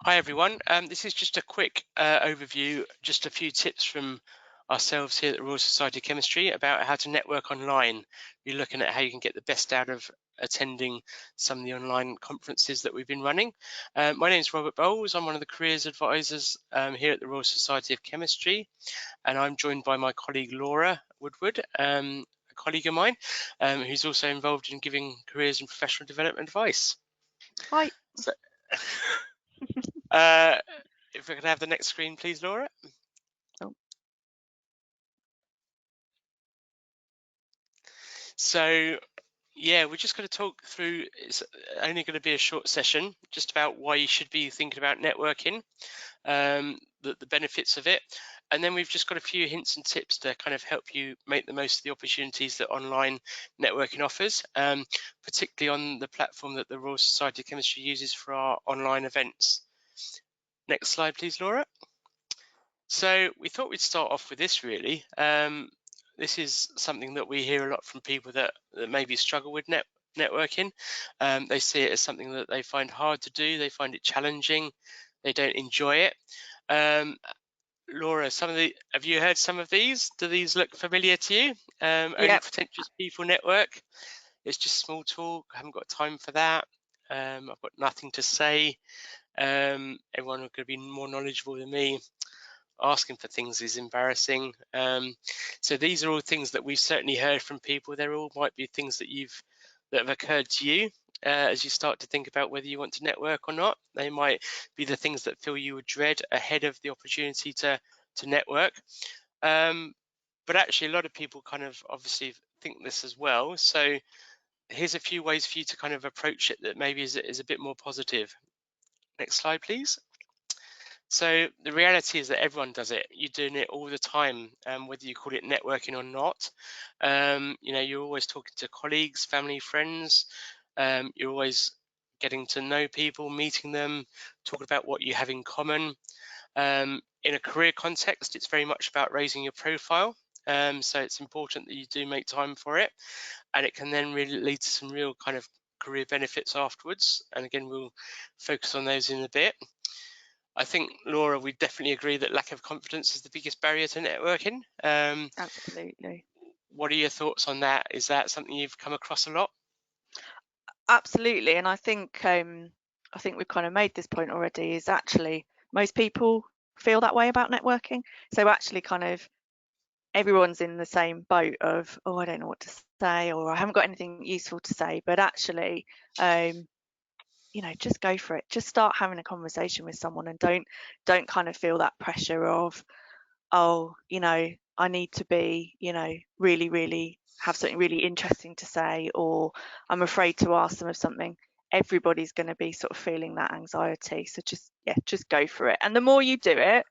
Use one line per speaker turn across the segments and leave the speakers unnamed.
Hi everyone. This is just a quick overview, just a few tips from ourselves here at the Royal Society of Chemistry about how to network online. We're looking at how you can get the best out of attending some of the online conferences that we've been running. My name is Robert Bowles. I'm one of the careers advisors here at the Royal Society of Chemistry, and I'm joined by my colleague Laura Woodward, a colleague of mine, who's also involved in giving careers and professional development advice.
Hi.
So, uh, if we could have the next screen, please, Laura.
Oh.
So, yeah, we're just going to talk through, it's only going to be a short session, just about why you should be thinking about networking, the benefits of it. And then we've just got a few hints and tips to kind of help you make the most of the opportunities that online networking offers, particularly on the platform that the Royal Society of Chemistry uses for our online events. Next slide, please, Laura. So we thought we'd start off with this really. This is something that we hear a lot from people that maybe struggle with networking. They see it as something that they find hard to do. They find it challenging. They don't enjoy it. Laura, have you heard some of these? Do these look familiar to you? Only
Yep.
pretentious people network. It's just small talk. I haven't got time for that. I've got nothing to say. Everyone could be more knowledgeable than me. Asking for things is embarrassing. So these are all things that we've certainly heard from people. There all might be things that have occurred to you as you start to think about whether you want to network or not. They might be the things that fill you with dread ahead of the opportunity to network. But actually, a lot of people kind of obviously think this as well. So here's a few ways for you to kind of approach it that maybe is a bit more positive. Next slide, please. So the reality is that everyone does it. You're doing it all the time, whether you call it networking or not. You're always talking to colleagues, family, friends. You're always getting to know people, meeting them, talking about what you have in common. In a career context, it's very much about raising your profile. So it's important that you do make time for it, and it can then really lead to some real kind of career benefits afterwards. And again, we'll focus on those in a bit. I think, Laura, we definitely agree that lack of confidence is the biggest barrier to networking.
Absolutely.
What are your thoughts on that? Is that something you've come across a lot?
Absolutely. And I think we've kind of made this point already, is actually most people feel that way about networking. So actually kind of everyone's in the same boat of, oh, I don't know what to say, or I haven't got anything useful to say. But actually, just go for it. Just start having a conversation with someone and don't kind of feel that pressure of, oh, I need to be, really, really have something really interesting to say, or I'm afraid to ask them of something. Everybody's going to be sort of feeling that anxiety. So just go for it. And the more you do it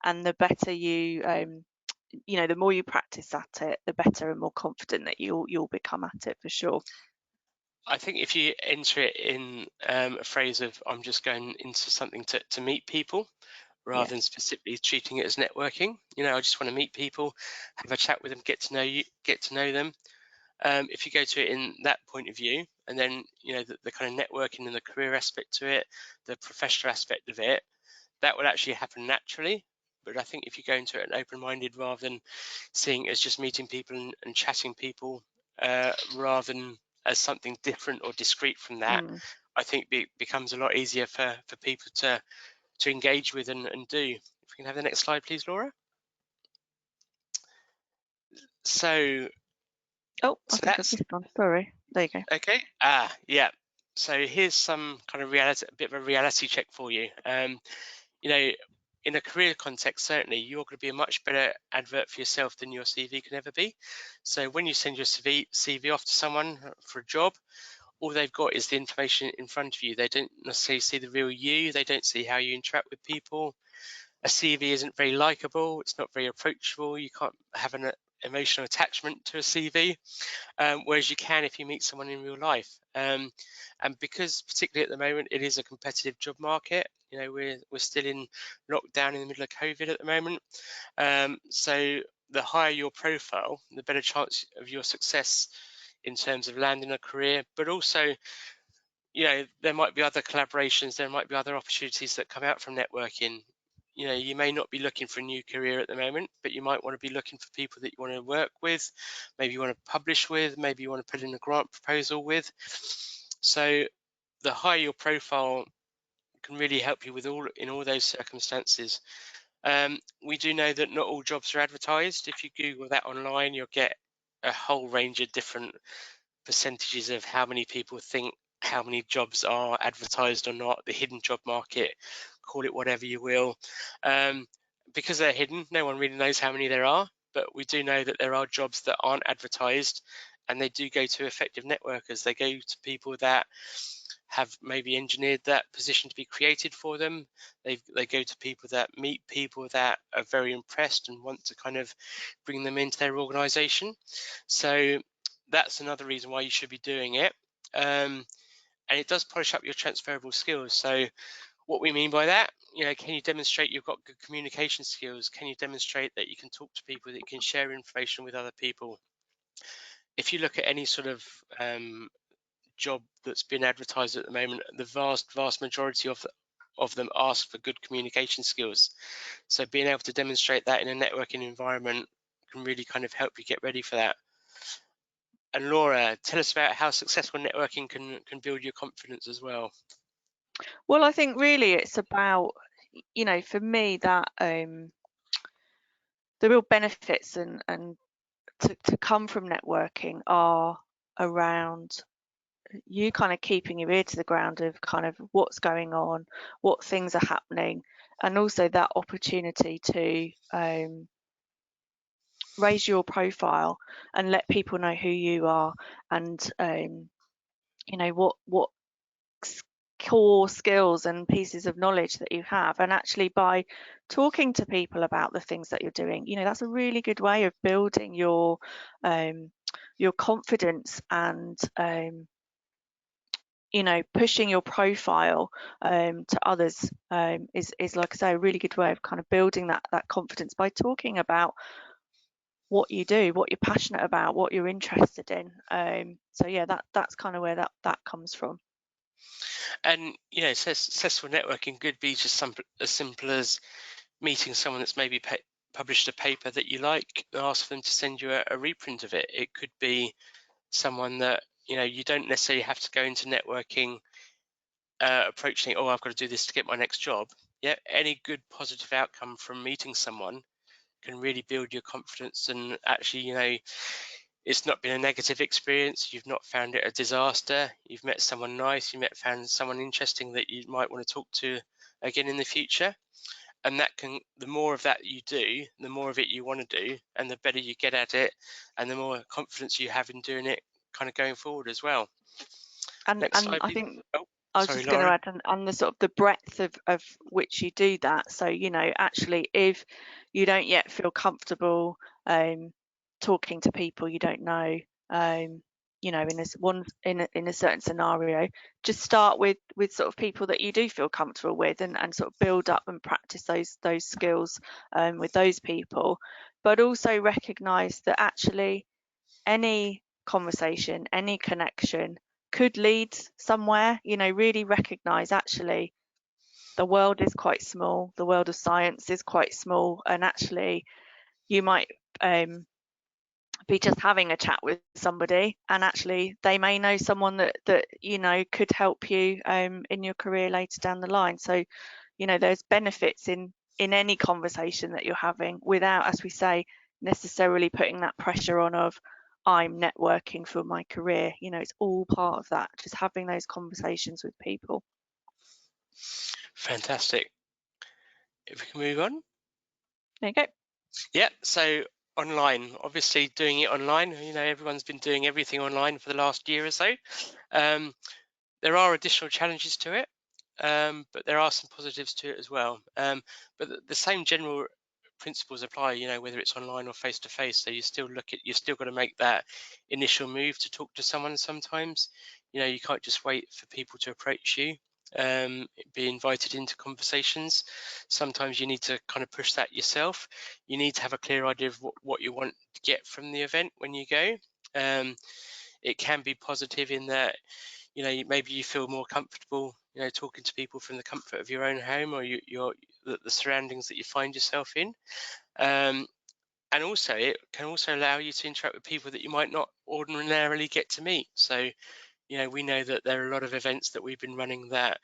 and the better the more you practice at it, the better and more confident that you'll become at it for sure.
I think if you enter it in a phrase of "I'm just going into something to meet people,"
Yeah.
rather than specifically treating it as networking, I just want to meet people, have a chat with them, get to know them. If you go to it in that point of view, and then the kind of networking and the career aspect to it, the professional aspect of it, that would actually happen naturally. But I think if you go into it open-minded rather than seeing it as just meeting people and chatting people, rather than as something different or discrete from that,
Mm.
I think it becomes a lot easier for people to engage with and do. If we can have the next slide, please, Laura. So,
Oh, I
so
think I've
that's
missed one. Sorry. There you go.
okay. Yeah. So here's some kind of a bit of a reality check for you. You know, in a career context, certainly you're going to be a much better advert for yourself than your CV can ever be. So when you send your CV off to someone for a job, all they've got is the information in front of you. They don't necessarily see the real you. They don't see how you interact with people. A CV isn't very likable. It's not very approachable. You can't have an emotional attachment to a CV, whereas you can if you meet someone in real life. And because particularly at the moment it is a competitive job market, we're still in lockdown in the middle of COVID at the moment. So the higher your profile, the better chance of your success in terms of landing a career, but also there might be other collaborations, there might be other opportunities that come out from networking. You may not be looking for a new career at the moment, but you might want to be looking for people that you want to work with, maybe you want to publish with, maybe you want to put in a grant proposal with. So the higher your profile can really help you with in all those circumstances. We do know that not all jobs are advertised. If you Google that online, you'll get a whole range of different percentages of how many people think how many jobs are advertised or not, the hidden job market, call it whatever you will. Because they're hidden, no one really knows how many there are, but we do know that there are jobs that aren't advertised, and they do go to effective networkers. They go to people that have maybe engineered that position to be created for them. They go to people that meet people that are very impressed and want to kind of bring them into their organization. So that's another reason why you should be doing it. And it does polish up your transferable skills. So what we mean by that, can you demonstrate you've got good communication skills? Can you demonstrate that you can talk to people, that you can share information with other people? If you look at any sort of job that's been advertised at the moment, the vast majority of them ask for good communication skills. So being able to demonstrate that in a networking environment can really kind of help you get ready for that. And Laura, tell us about how successful networking can build your confidence as well.
Well, I think really it's about, for me, that the real benefits and to come from networking are around you kind of keeping your ear to the ground of kind of what's going on, what things are happening, and also that opportunity to raise your profile and let people know who you are, and what core skills and pieces of knowledge that you have. And actually, by talking to people about the things that you're doing, that's a really good way of building your confidence and pushing your profile to others is like I say, a really good way of kind of building that confidence by talking about what you do, what you're passionate about, what you're interested in. So yeah, that's kind of where that comes from.
And successful networking could be just as simple as meeting someone that's maybe published a paper that you like and ask them to send you a reprint of it. It could be someone that you don't necessarily have to go into networking approaching, oh, I've got to do this to get my next job. Yeah, any good positive outcome from meeting someone can really build your confidence. And actually, it's not been a negative experience. You've not found it a disaster. You've met someone nice. Found someone interesting that you might want to talk to again in the future. And the more of that you do, the more of it you want to do, and the better you get at it, and the more confidence you have in doing it, kind of going forward as well.
And
Next slide,
I
please.
think
Oh,
I was
sorry,
just going to
Lauren.
add, and the sort of the breadth of which you do that. So, actually, if you don't yet feel comfortable talking to people you don't know, in a certain scenario, just start with sort of people that you do feel comfortable with, and sort of build up and practice those skills with those people. But also recognise that actually any conversation, any connection could lead somewhere. Really recognize actually the world is quite small, the world of science is quite small, and actually you might be just having a chat with somebody, and actually they may know someone that could help you in your career later down the line. So there's benefits in any conversation that you're having, without, as we say, necessarily putting that pressure on of I'm networking for my career. It's all part of that, just having those conversations with people.
Fantastic. If we can move on.
There you go.
Yeah, so online, obviously doing it online, everyone's been doing everything online for the last year or so. There are additional challenges to it, but there are some positives to it as well. But the same general principles apply, whether it's online or face to face. So you've still got to make that initial move to talk to someone sometimes. You can't just wait for people to approach you, be invited into conversations. Sometimes you need to kind of push that yourself. You need to have a clear idea of what you want to get from the event when you go. It can be positive in that maybe you feel more comfortable, talking to people from the comfort of your own home, or the surroundings that you find yourself in. And also, it can also allow you to interact with people that you might not ordinarily get to meet. So, we know that there are a lot of events that we've been running that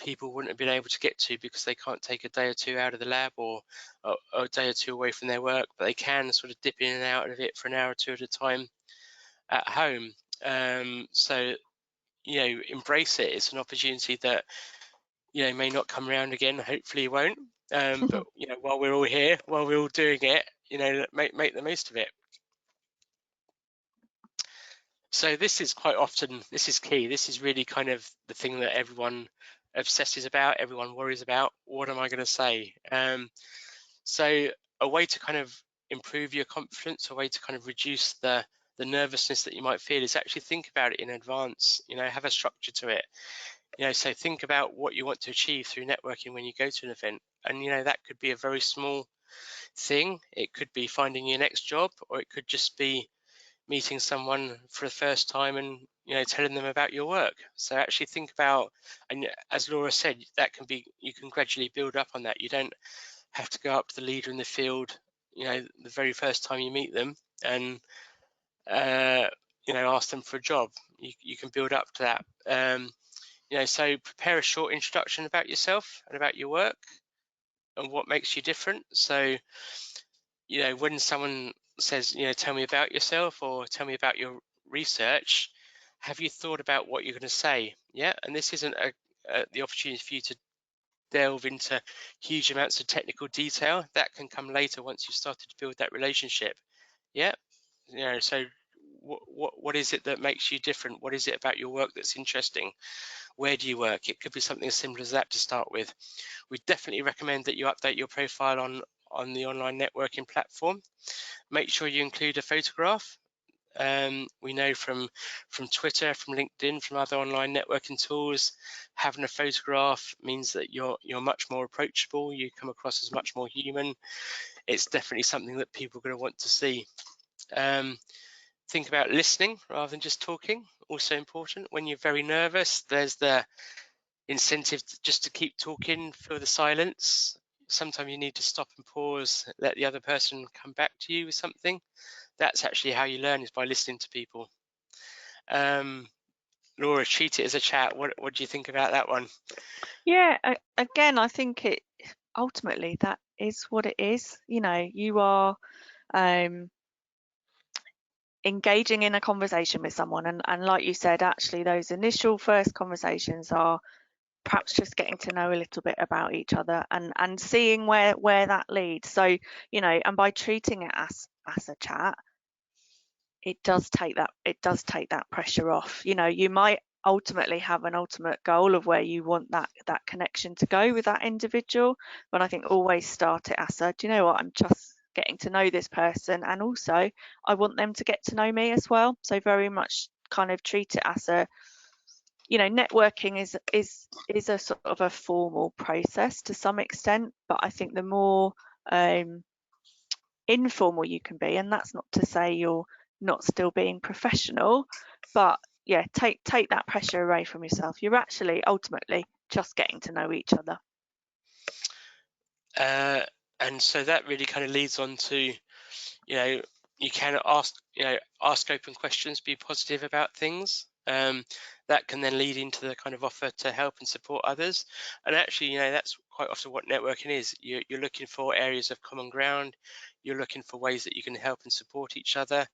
people wouldn't have been able to get to because they can't take a day or two out of the lab, or a day or two away from their work, but they can sort of dip in and out of it for an hour or two at a time at home. So, embrace it. It's an opportunity that, may not come around again. Hopefully it won't. But, while we're all here, while we're all doing it, make the most of it. So this is this is key. This is really kind of the thing that everyone obsesses about, everyone worries about. What am I going to say? So a way to kind of improve your confidence, a way to kind of reduce the nervousness that you might feel, is actually think about it in advance. Have a structure to it. So think about what you want to achieve through networking when you go to an event, and that could be a very small thing. It could be finding your next job, or it could just be meeting someone for the first time and telling them about your work. So actually think about, and as Laura said, you can gradually build up on that. You don't have to go up to the leader in the field the very first time you meet them and ask them for a job. You can build up to that. So prepare a short introduction about yourself and about your work and what makes you different. So when someone says, tell me about yourself or tell me about your research, have you thought about what you're going to say? Yeah, and this isn't the opportunity for you to delve into huge amounts of technical detail. That can come later once you've started to build that relationship. Yeah, so what is it that makes you different? What is it about your work that's interesting? Where do you work? It could be something as simple as that to start with. We definitely recommend that you update your profile on the online networking platform. Make sure you include a photograph. We know from Twitter, from LinkedIn, from other online networking tools, having a photograph means that you're much more approachable. You come across as much more human. It's definitely something that people are going to want to see. Think about listening rather than just talking. Also important. When you're very nervous, there's the incentive just to keep talking, feel the silence. Sometimes you need to stop and pause, let the other person come back to you with something. That's actually how you learn, is by listening to people. Laura, treat it as a chat. What do you think about that one?
Yeah, again, I think it ultimately that is what it is. You are engaging in a conversation with someone, and like you said, actually those initial first conversations are perhaps just getting to know a little bit about each other and seeing where that leads. So, and by treating it as a chat, it does take that pressure off. You might ultimately have an ultimate goal of where you want that connection to go with that individual, but I think always start it as do you know what, I'm just getting to know this person, and also I want them to get to know me as well. So very much kind of treat it as a, networking is a sort of a formal process to some extent, but I think the more informal you can be, and that's not to say you're not still being professional, but yeah, take that pressure away from yourself. You're actually ultimately just getting to know each other.
And so that really kind of leads on to, you can ask open questions, be positive about things. That can then lead into the kind of offer to help and support others. And actually, that's quite often what networking is. You're looking for areas of common ground. You're looking for ways that you can help and support each other.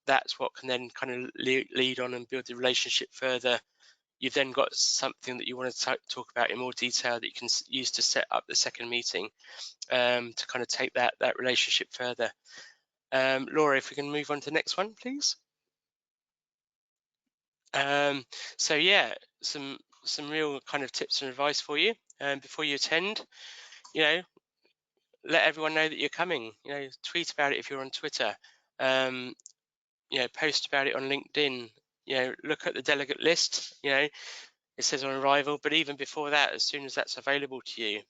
That's what can then kind of lead on and build the relationship further. You've then got something that you want to talk about in more detail that you can use to set up the second meeting, to kind of take that relationship further. Laura, if we can move on to the next one, please. So yeah, some real kind of tips and advice for you. Before you attend, let everyone know that you're coming. Tweet about it if you're on Twitter. Post about it on LinkedIn. Look at the delegate list. It says on arrival, but even before that, as soon as that's available to you,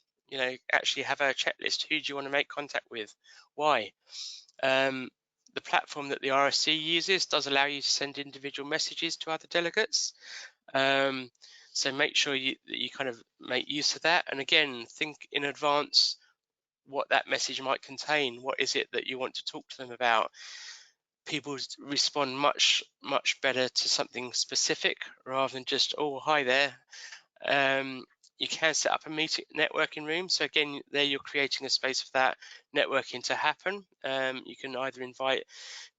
actually have a checklist. Who do you want to make contact with? Why? The platform that the RSC uses does allow you to send individual messages to other delegates. So make sure that you kind of make use of that. And again, think in advance what that message might contain. What is it that you want to talk to them about? People respond much better to something specific rather than just, oh, hi there. You can set up a networking room. So again, there you're creating a space for that networking to happen. You can either invite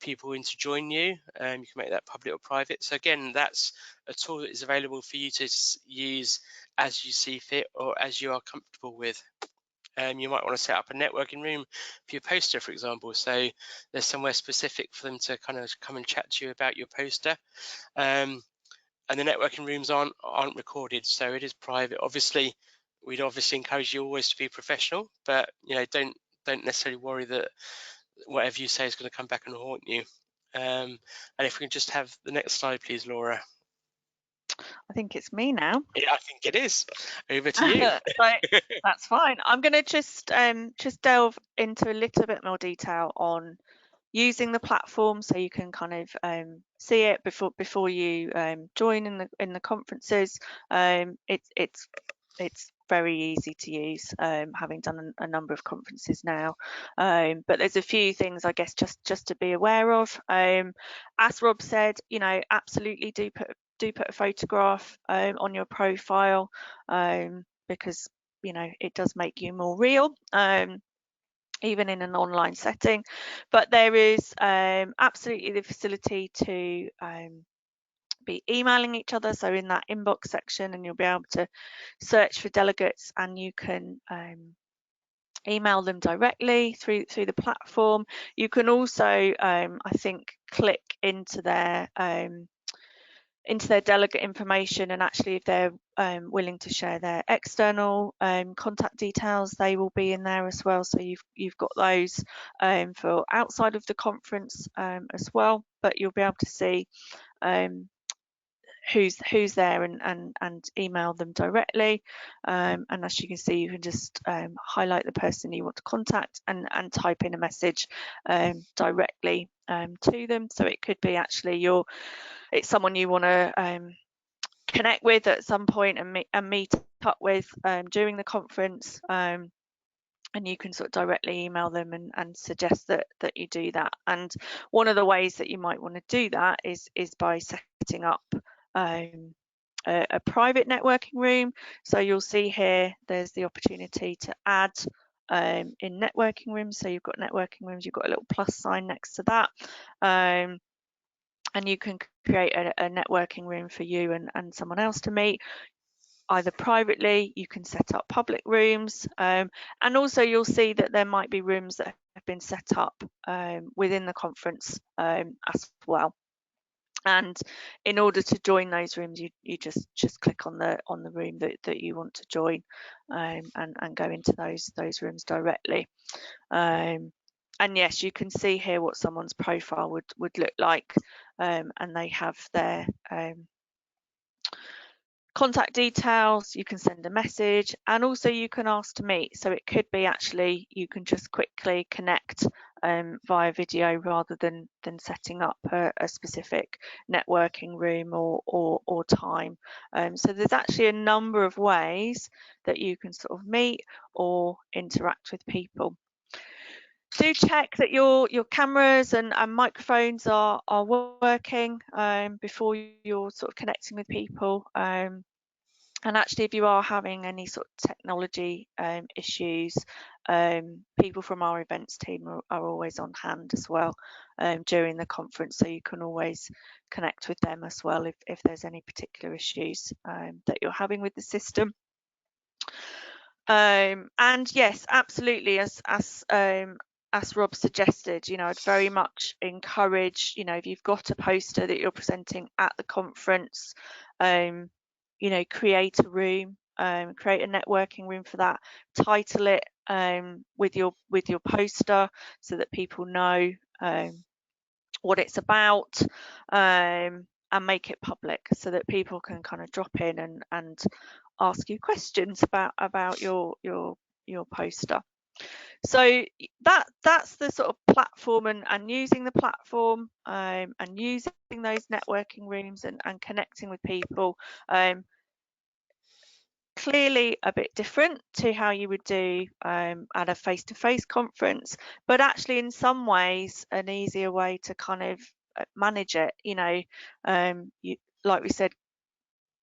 people in to join you. You can make that public or private. So again, that's a tool that is available for you to use as you see fit or as you are comfortable with. You might want to set up a networking room for your poster, for example. So there's somewhere specific for them to kind of come and chat to you about your poster. And the networking rooms aren't recorded, so it is private. Obviously, we'd encourage you always to be professional, but don't necessarily worry that whatever you say is going to come back and haunt you. And if we can just have the next slide, please, Laura.
I think it's me now.
Yeah, I think it is. Over to you.
So that's fine. I'm going to just delve into a little bit more detail on using the platform, so you can kind of see it before you join in the conferences. It's very easy to use, having done a number of conferences now. But there's a few things, I guess, just to be aware of. As Rob said, absolutely do put a photograph on your profile, because it does make you more real. Even in an online setting, but there is absolutely the facility to be emailing each other, so in that inbox section, and you'll be able to search for delegates, and you can email them directly through the platform. You can also I think click into their delegate information, and actually if they're willing to share their external contact details, they will be in there as well, so you've got those for outside of the conference as well, but you'll be able to see who's there and email them directly, and as you can see, you can just highlight the person you want to contact and type in a message directly to them. So it could be actually it's someone you want to connect with at some point and meet up with during the conference, and you can sort of directly email them and suggest that you do that. And one of the ways that you might want to do that is by setting up a private networking room. So you'll see here there's the opportunity to add in networking rooms. So you've got networking rooms, you've got a little plus sign next to that, and you can create a networking room for you and someone else to meet, either privately. You can set up public rooms, and also you'll see that there might be rooms that have been set up within the conference as well. And in order to join those rooms, you just click on the room that you want to join, and go into those rooms directly. And yes, you can see here what someone's profile would look like, and they have their contact details. You can send a message, and also you can ask to meet. So it could be actually you can just quickly connect via video rather than setting up a specific networking room or time. So there's actually a number of ways that you can sort of meet or interact with people. Do check that your cameras and microphones are working before you're sort of connecting with people. And actually, if you are having any sort of technology issues, people from our events team are always on hand as well during the conference, so you can always connect with them as well if there's any particular issues that you're having with the system. And yes, absolutely, as Rob suggested, I'd very much encourage, if you've got a poster that you're presenting at the conference, create a room, create a networking room for that, title it with your poster so that people know what it's about, and make it public so that people can kind of drop in and ask you questions about your poster. So that's the sort of platform, and using the platform, and using those networking rooms and connecting with people. Clearly a bit different to how you would do at a face-to-face conference, but actually in some ways an easier way to kind of manage it. You, like we said,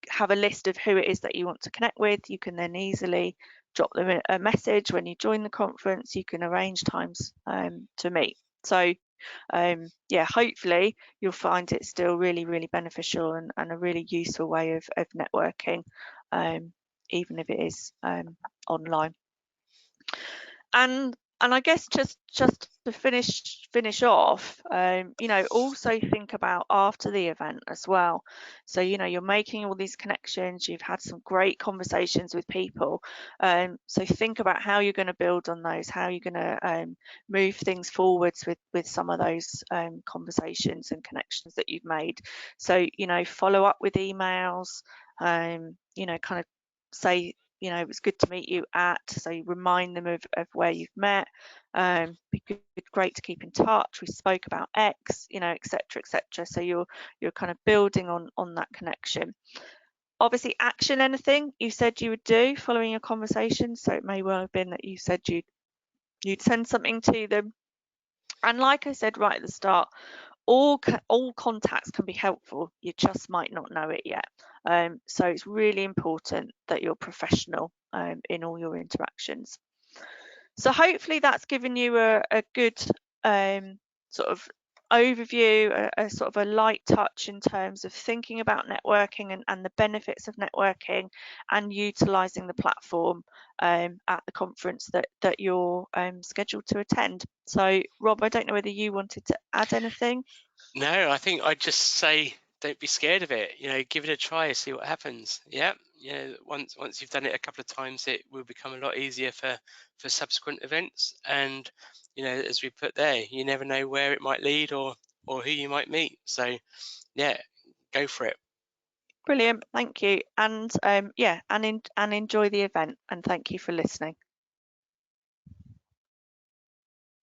have a list of who it is that you want to connect with. You can then easily drop them a message when you join the conference. You can arrange times to meet. So yeah, hopefully you'll find it still really, really beneficial and a really useful way of networking, even if it is online. And I guess just to finish off, also think about after the event as well. So you're making all these connections, you've had some great conversations with people, so think about how you're going to build on those, how you're going to move things forwards with some of those conversations and connections that you've made. So follow up with emails, kind of say, it was good to meet you at, so you remind them of where you've met. Be good, great to keep in touch. We spoke about X, etc., etc. So you're kind of building on that connection. Obviously, action anything you said you would do following your conversation. So it may well have been that you said you'd send something to them. And like I said right at the start, all contacts can be helpful. You just might not know it yet. So it's really important that you're professional in all your interactions. So hopefully that's given you a good sort of overview, a sort of a light touch in terms of thinking about networking and the benefits of networking and utilising the platform at the conference that you're scheduled to attend. So Rob, I don't know whether you wanted to add anything.
No, I think I'd just say don't be scared of it. Give it a try, see what happens. Yeah, once you've done it a couple of times, it will become a lot easier for subsequent events. And as we put there, you never know where it might lead or who you might meet. So yeah, go for it.
Brilliant, thank you. And yeah, and enjoy the event, and thank you for listening.